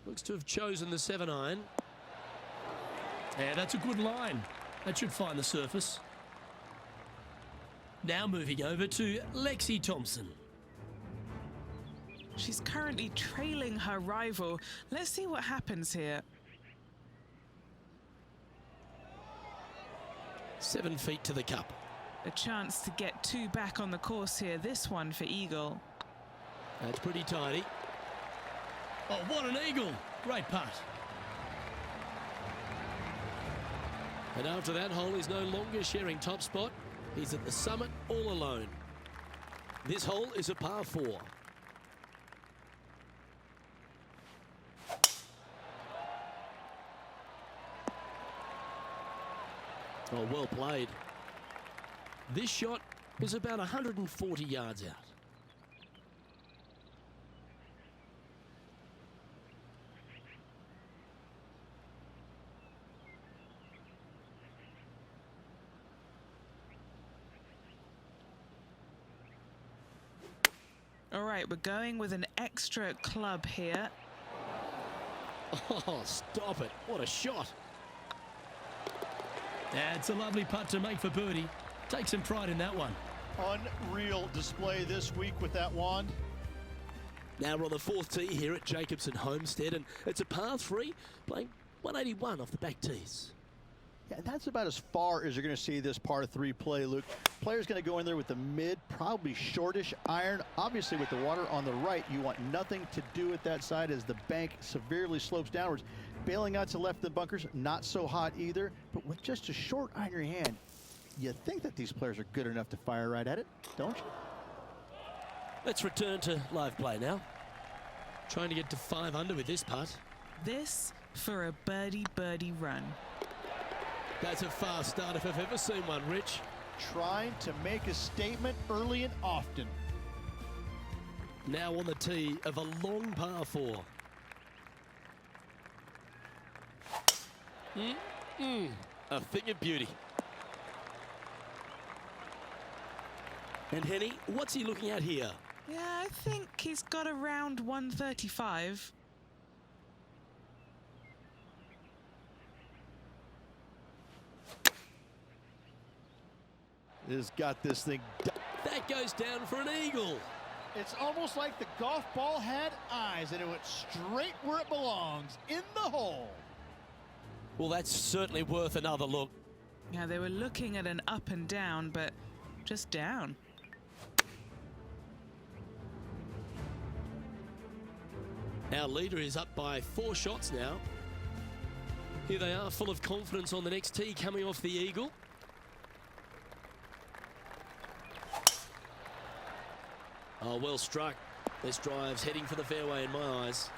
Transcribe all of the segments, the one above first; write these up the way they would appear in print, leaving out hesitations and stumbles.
Looks to have chosen the 7-iron. Yeah, that's a good line. That should find the surface. Now moving over to Lexi Thompson. She's currently trailing her rival. Let's see what happens here. 7 feet to the cup. A chance to get 2 back on the course here. This one for eagle. That's pretty tidy. Oh, what an eagle. Great putt. And after that hole, he's no longer sharing top spot. He's at the summit all alone. This hole is a par 4. Oh, well played. This shot is about 140 yards out. All right, we're going with an extra club here. Oh, stop it. What a shot. Yeah, it's a lovely putt to make for birdie. Take some pride in that one. Unreal display this week with that wand. Now we're on the 4th tee here at Jacobson Homestead, and it's a par 3, playing 181 off the back tees. Yeah, that's about as far as you're going to see this par 3 play, Luke. Player's going to go in there with the mid, probably shortish iron. Obviously, with the water on the right, you want nothing to do with that side as the bank severely slopes downwards. Bailing out to left of the bunkers, not so hot either. But with just a short iron in your hand, you think that these players are good enough to fire right at it, don't you? Let's return to live play now. Trying to get to 5 under with this putt. This for a birdie run. That's a fast start if I've ever seen one, Rich. Trying to make a statement early and often. Now on the tee of a long par 4. A thing of beauty. And Henny, what's he looking at here? Yeah, I think he's got around 135. Has got this thing. That goes down for an eagle. It's almost like the golf ball had eyes and it went straight where it belongs, in the hole. Well, that's certainly worth another look. Yeah, they were looking at an up and down, but just down. Our leader is up by 4 shots now. Here they are, full of confidence on the next tee, coming off the eagle. Oh, well struck. This drive's heading for the fairway in my eyes.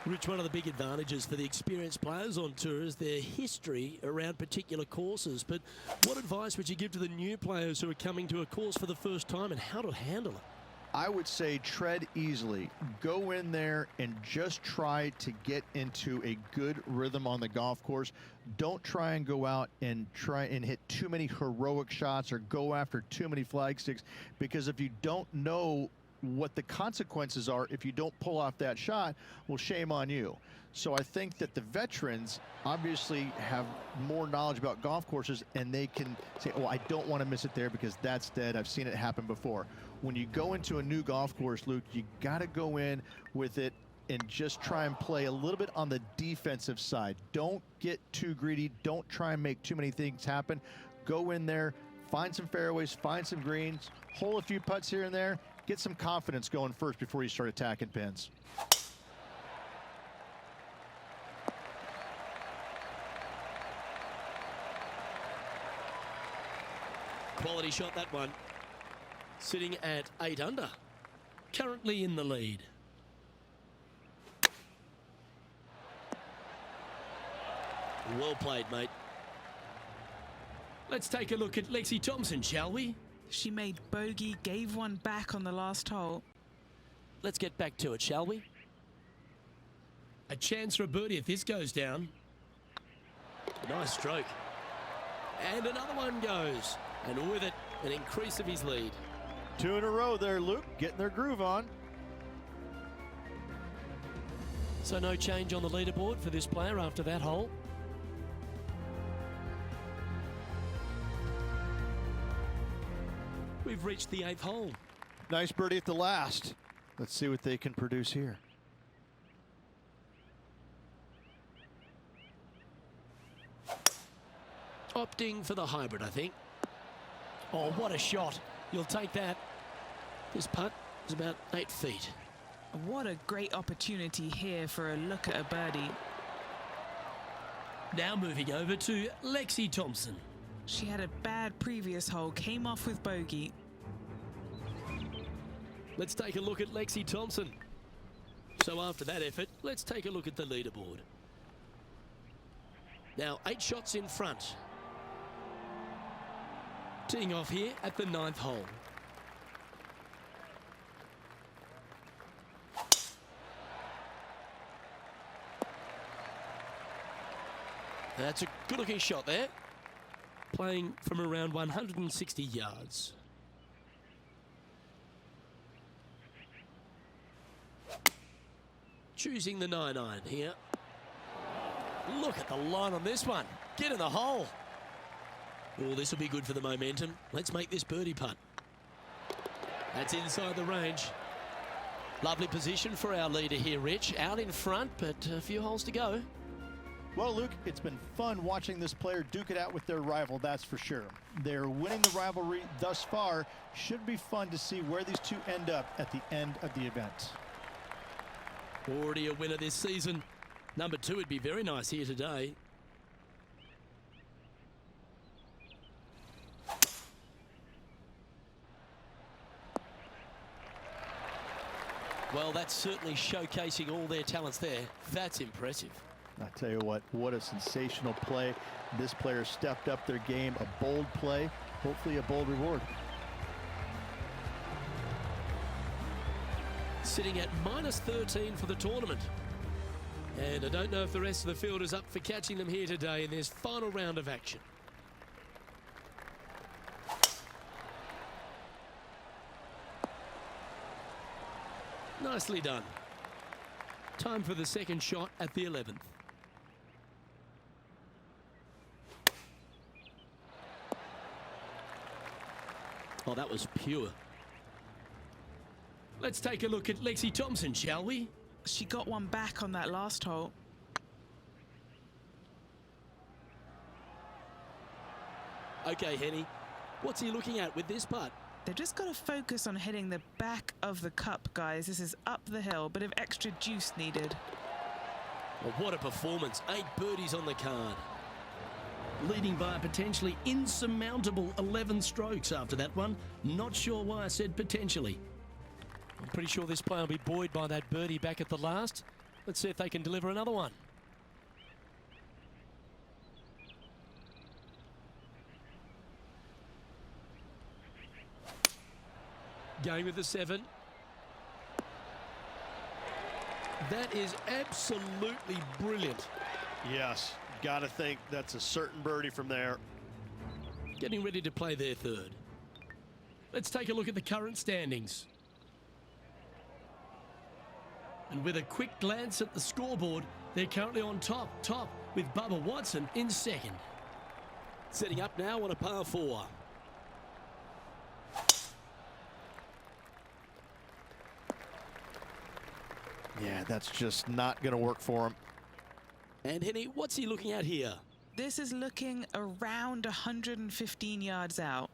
Rich, one of the big advantages for the experienced players on tour is their history around particular courses. But what advice would you give to the new players who are coming to a course for the first time and how to handle it? I would say tread easily. Go in there and just try to get into a good rhythm on the golf course. Don't try and go out and try and hit too many heroic shots or go after too many flag sticks, because if you don't know what the consequences are if you don't pull off that shot, well, shame on you. So I think that the veterans obviously have more knowledge about golf courses, and they can say, oh, I don't want to miss it there because that's dead. I've seen it happen before. When you go into a new golf course, Luke, you got to go in with it and just try and play a little bit on the defensive side. Don't get too greedy. Don't try and make too many things happen. Go in there, find some fairways, find some greens, hole a few putts here and there, get some confidence going first before you start attacking pins. Quality shot, that one. Sitting at 8 under. Currently in the lead. Well played, mate. Let's take a look at Lexi Thompson, shall we? She made bogey, gave one back on the last hole. Let's get back to it, shall we? A chance for a birdie if this goes down. Nice stroke. And another one goes. And with it, an increase of his lead. 2 in a row there, Luke, getting their groove on. So no change on the leaderboard for this player after that hole. We've reached the 8th hole. Nice birdie at the last. Let's see what they can produce here. Opting for the hybrid, I think. Oh, what a shot. You'll take that. This putt is about 8 feet. What a great opportunity here for a look at a birdie. Now moving over to Lexi Thompson. She had a bad previous hole, came off with bogey. Let's take a look at Lexi Thompson. So after that effort, let's take a look at the leaderboard. Now 8 shots in front. Teeing off here at the 9th hole. That's a good looking shot there. Playing from around 160 yards. Choosing the 9-iron here. Look at the line on this one. Get in the hole. Oh, this will be good for the momentum. Let's make this birdie putt. That's inside the range. Lovely position for our leader here, Rich. Out in front, but a few holes to go. Well, Luke, it's been fun watching this player duke it out with their rival, that's for sure. They're winning the rivalry thus far. Should be fun to see where these two end up at the end of the event. Already a winner this season. Number 2 would be very nice here today. Well, that's certainly showcasing all their talents there. That's impressive. I tell you what a sensational play. This player stepped up their game. A bold play, hopefully a bold reward. Sitting at -13 for the tournament. And I don't know if the rest of the field is up for catching them here today in this final round of action. Nicely done. Time for the second shot at the 11th. Oh, that was pure. Let's take a look at Lexi Thompson, shall we? She got one back on that last hole. Okay, Henny. What's he looking at with this putt? They've just got to focus on hitting the back of the cup, guys. This is up the hill, bit of extra juice needed. Well, what a performance. 8 birdies on the card. Leading by a potentially insurmountable 11 strokes after that one. Not sure why I said potentially. I'm pretty sure this player will be buoyed by that birdie back at the last. Let's see if they can deliver another one. Going with the 7. That is absolutely brilliant. Yes, gotta think that's a certain birdie from there. Getting ready to play their 3rd. Let's take a look at the current standings. And with a quick glance at the scoreboard, they're currently on top with Bubba Watson in 2nd. Setting up now on a par 4. Yeah, that's just not going to work for him. And Henny, what's he looking at here? This is looking around 115 yards out.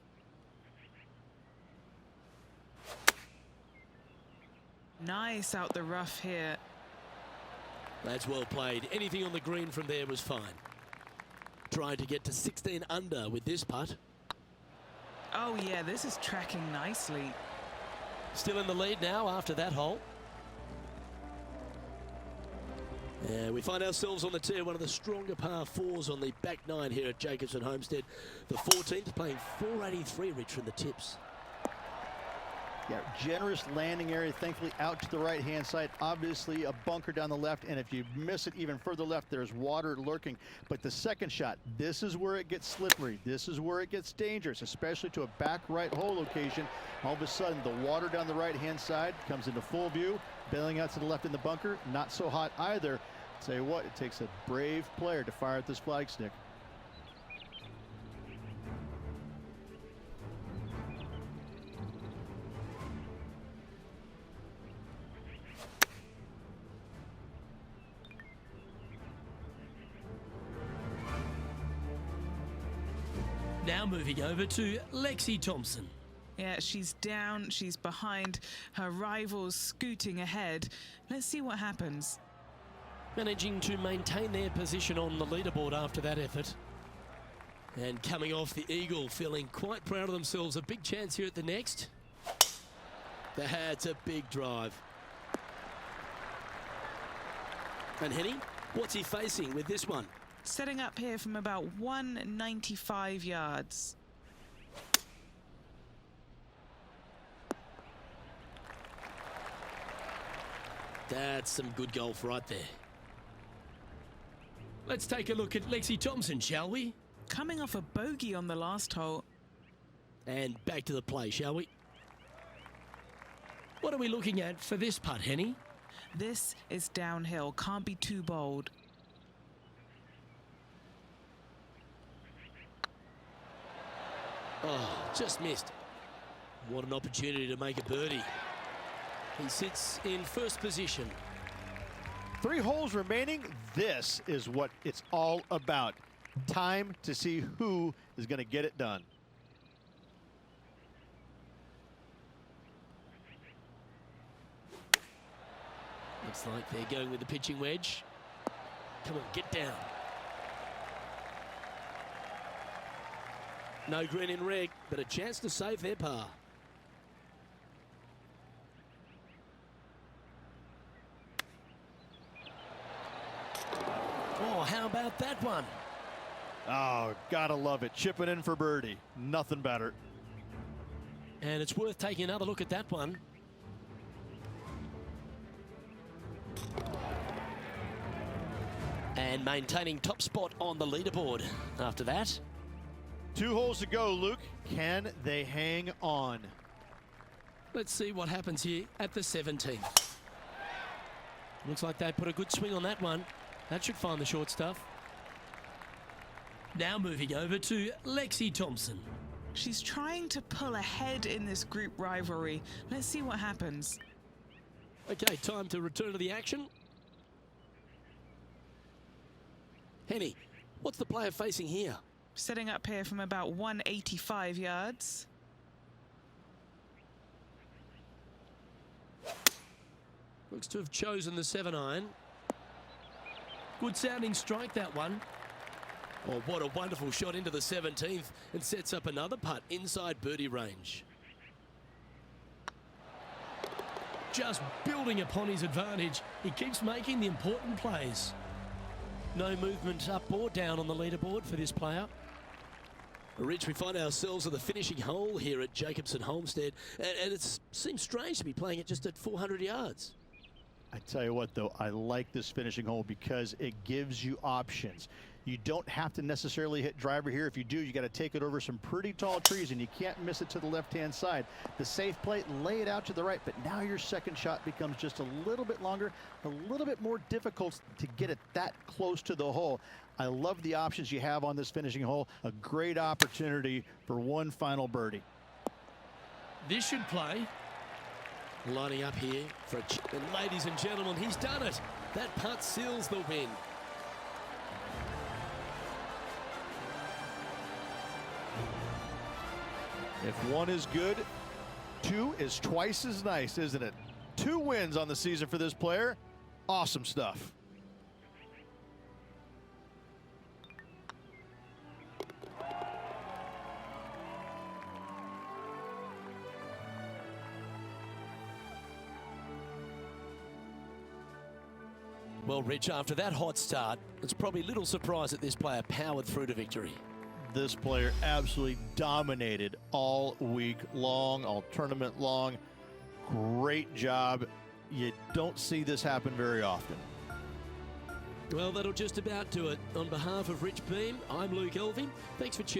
Nice out the rough here. That's well played. Anything on the green from there was fine. Trying to get to 16 under with this putt. Oh yeah, this is tracking nicely. Still in the lead now after that hole. And we find ourselves on the tee, one of the stronger par 4s on the back 9 here at Jacobson Homestead. The 14th playing 483, Rich, from the tips. Yeah, generous landing area, thankfully out to the right-hand side. Obviously a bunker down the left, and if you miss it even further left, there's water lurking. But the second shot, this is where it gets slippery. This is where it gets dangerous, especially to a back right hole location. All of a sudden, the water down the right-hand side comes into full view. bailing out to the left in the bunker, not so hot either. Tell you what, it takes a brave player to fire at this flag stick. Now moving over to Lexi Thompson. Yeah, she's down, she's behind, her rivals scooting ahead. Let's see what happens. Managing to maintain their position on the leaderboard after that effort. And coming off the eagle, feeling quite proud of themselves. A big chance here at the next. That's a big drive. And Henny, what's he facing with this one? Setting up here from about 195 yards. That's some good golf right there. Let's take a look at Lexi Thompson, shall we? Coming off a bogey on the last hole. And back to the play, shall we? What are we looking at for this putt, Henny? This is downhill, can't be too bold. Oh, just missed. What an opportunity to make a birdie. He sits in first position. 3 holes remaining. This is what it's all about. Time to see who is going to get it done. Looks like they're going with the pitching wedge. Come on, get down. No green in red, but a chance to save their par. Oh, how about that one? Oh, gotta love it. Chipping in for birdie. Nothing better. And it's worth taking another look at that one. And maintaining top spot on the leaderboard after that. 2 holes to go, Luke. Can they hang on? Let's see what happens here at the 17th. Looks like they put a good swing on that one. That should find the short stuff. Now moving over to Lexi Thompson. She's trying to pull ahead in this group rivalry. Let's see what happens. Okay, time to return to the action. Henny, what's the player facing here? Setting up here from about 185 yards. Looks to have chosen the 7-iron. Good sounding strike, that one. Oh, what a wonderful shot into the 17th and sets up another putt inside birdie range. Just building upon his advantage. He keeps making the important plays. No movement up or down on the leaderboard for this player. Rich, we find ourselves at the finishing hole here at Jacobson Homestead, and it seems strange to be playing it just at 400 yards. I tell you what, though, I like this finishing hole because it gives you options. You don't have to necessarily hit driver here. If you do, you got to take it over some pretty tall trees, and you can't miss it to the left-hand side. The safe play, lay it out to the right, but now your second shot becomes just a little bit longer, a little bit more difficult to get it that close to the hole. I love the options you have on this finishing hole. A great opportunity for one final birdie. This should play. Lining up here for a chip. And ladies and gentlemen, he's done it. That putt seals the win. If 1 is good, 2 is twice as nice, isn't it? 2 wins on the season for this player. Awesome stuff. Well, Rich, after that hot start, it's probably little surprise that this player powered through to victory. This player absolutely dominated all week long, all tournament long. Great job. You don't see this happen very often. Well, that'll just about do it. On behalf of Rich Beam, I'm Luke Elving. Thanks for tuning in.